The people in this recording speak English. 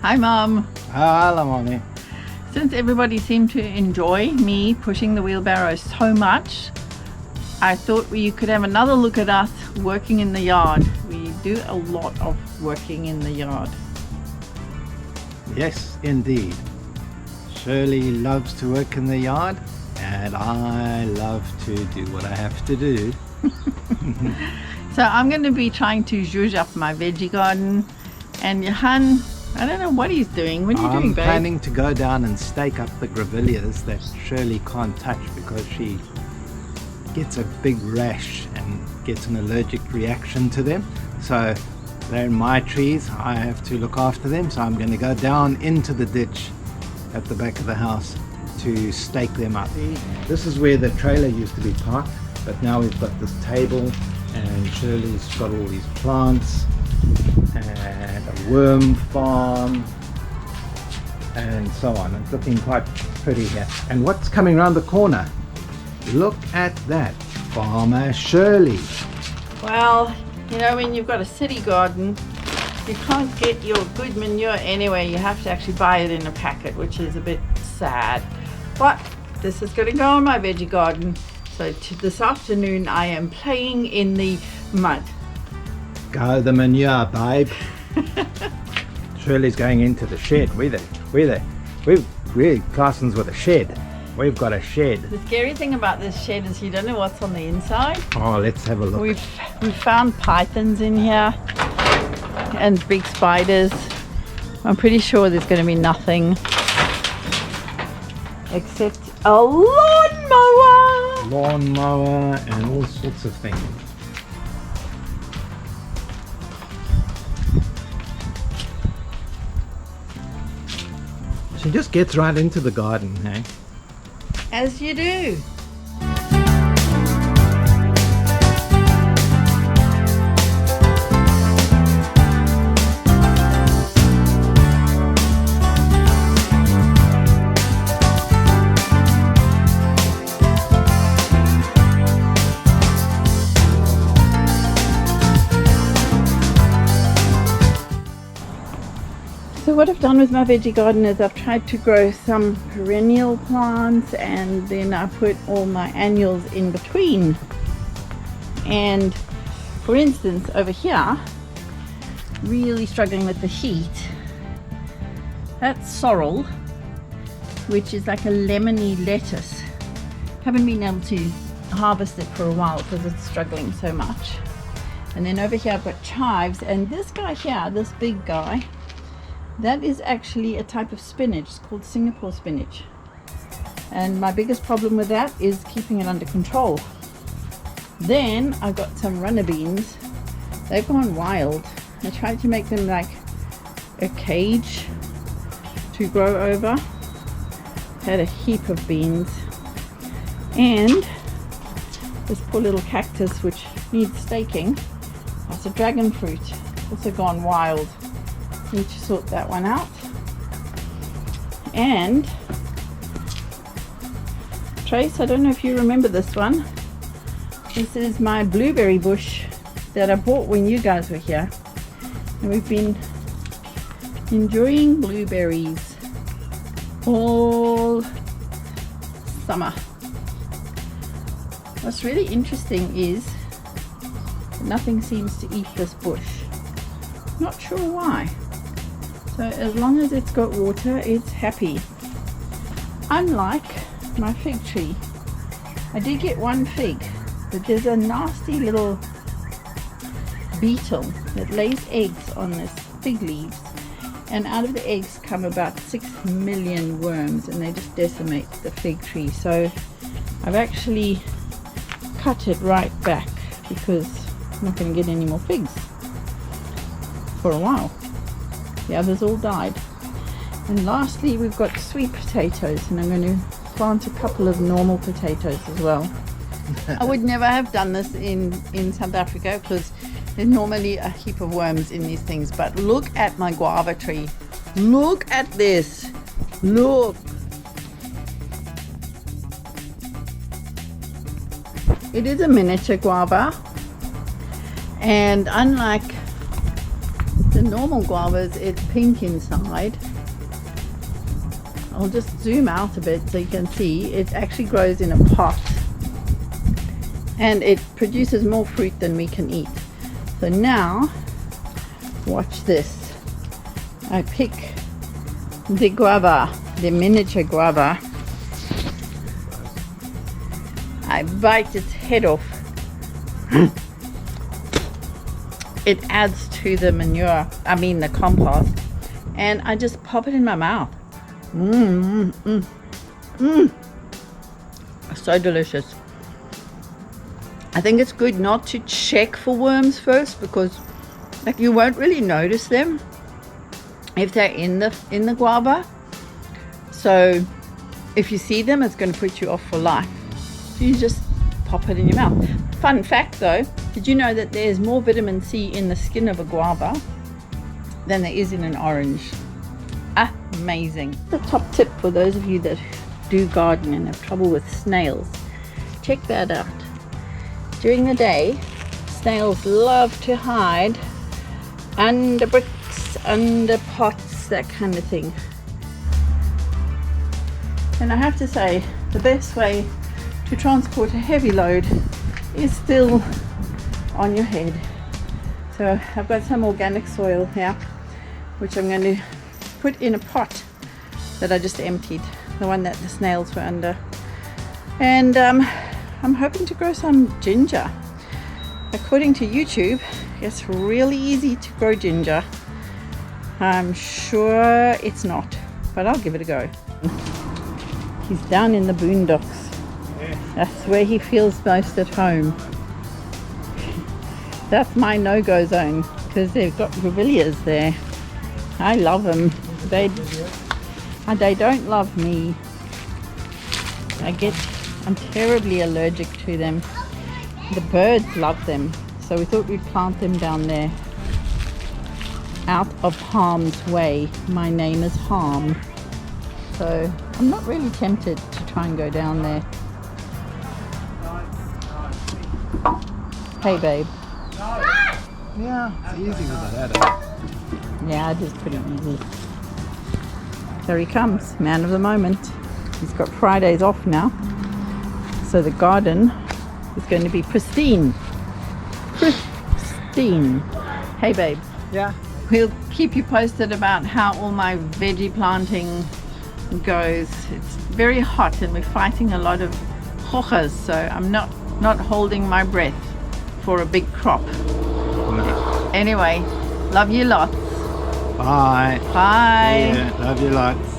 Hi Mum. Hello, Mommy. Since everybody seemed to enjoy me pushing the wheelbarrow so much, I thought you could have another look at us working in the yard. We do a lot of working in the yard. Yes, indeed. Shirley loves to work in the yard, and I love to do what I have to do. So I'm going to be trying to zhuzh up my veggie garden, and Johan, I don't know what he's doing. What are you doing, babe? I'm planning to go down and stake up the grevilleas that Shirley can't touch because she gets a big rash and gets an allergic reaction to them. So they're in my trees. I have to look after them. So I'm going to go down into the ditch at the back of the house to stake them up. This is where the trailer used to be parked, but now we've got this table and Shirley's got all these plants and a worm farm and so on. It's looking quite pretty here. And what's coming around the corner? Look at that, Farmer Shirley. Well, you know, when you've got a city garden, you can't get your good manure anywhere. You have to actually buy it in a packet, which is a bit sad. But this is going to go on my veggie garden. So this afternoon I am playing in the mud. Go the manure, babe. Shirley's going into the shed. We're Carson's with a shed. We've got a shed. The scary thing about this shed is you don't know what's on the inside. Oh, let's have a look. We've found pythons in here and big spiders. I'm pretty sure there's going to be nothing except a Lawnmower and all sorts of things. She just gets right into the garden, hey? As you do. So what I've done with my veggie garden is I've tried to grow some perennial plants and then I put all my annuals in between. And for instance, over here, really struggling with the heat, that's sorrel, which is like a lemony lettuce. Haven't been able to harvest it for a while because it's struggling so much. And then over here I've got chives, and this guy here, this big guy, that is actually a type of spinach. It's called Singapore spinach. And my biggest problem with that is keeping it under control. Then I've got some runner beans. They've gone wild. I tried to make them like a cage to grow over. Had a heap of beans. And this poor little cactus which needs staking. That's a dragon fruit. Also gone wild. Need to sort that one out. And Trace, I don't know if you remember this one. This is my blueberry bush that I bought when you guys were here, and we've been enjoying blueberries all summer. What's really interesting is nothing seems to eat this bush. Not sure why. So as long as it's got water, it's happy. Unlike my fig tree. I did get one fig, but there's a nasty little beetle that lays eggs on this fig leaves, and out of the eggs come about 6 million worms, and they just decimate the fig tree. So I've actually cut it right back because I'm not going to get any more figs for a while. The others all died. And lastly, we've got sweet potatoes, and I'm going to plant a couple of normal potatoes as well. I would never have done this in South Africa because there's normally a heap of worms in these things. But look at my guava tree. Look at this. Look. It is a miniature guava, and unlike the normal guavas, it's pink inside. I'll just zoom out a bit so you can see it actually grows in a pot, and it produces more fruit than we can eat. So now watch this. I pick the guava, the miniature guava. I bite its head off. It adds to the manure, the compost, and I just pop it in my mouth. So delicious. I think it's good not to check for worms first, because you won't really notice them if they're in the guava. So if you see them, it's going to put you off for life. So you just pop it in your mouth. Fun fact though, did you know that there's more vitamin C in the skin of a guava than there is in an orange? Amazing. The top tip for those of you that do garden and have trouble with snails, check that out. During the day, snails love to hide under bricks, under pots, that kind of thing. And I have to say, the best way to transport a heavy load is still on your head. So I've got some organic soil here, which I'm going to put in a pot that I just emptied, the one that the snails were under. And I'm hoping to grow some ginger. According to YouTube, it's really easy to grow ginger. I'm sure it's not, but I'll give it a go. He's down in the boondocks. That's where he feels most at home. That's my no-go zone because they've got grevilleas there. I love them. They don't love me. I'm terribly allergic to them. The birds love them, so we thought we'd plant them down there, out of harm's way. My name is Harm, so I'm not really tempted to try and go down there. Hey babe. Yeah, it's easy with the ladder. Yeah, it is pretty easy. There he comes, man of the moment. He's got Fridays off now, so the garden is going to be pristine. Pristine. Hey babe. Yeah. We'll keep you posted about how all my veggie planting goes. It's very hot and we're fighting a lot of hojas, so I'm not holding my breath for a big crop. No. Anyway, love you lots. Bye. Bye. Yeah, love you lots.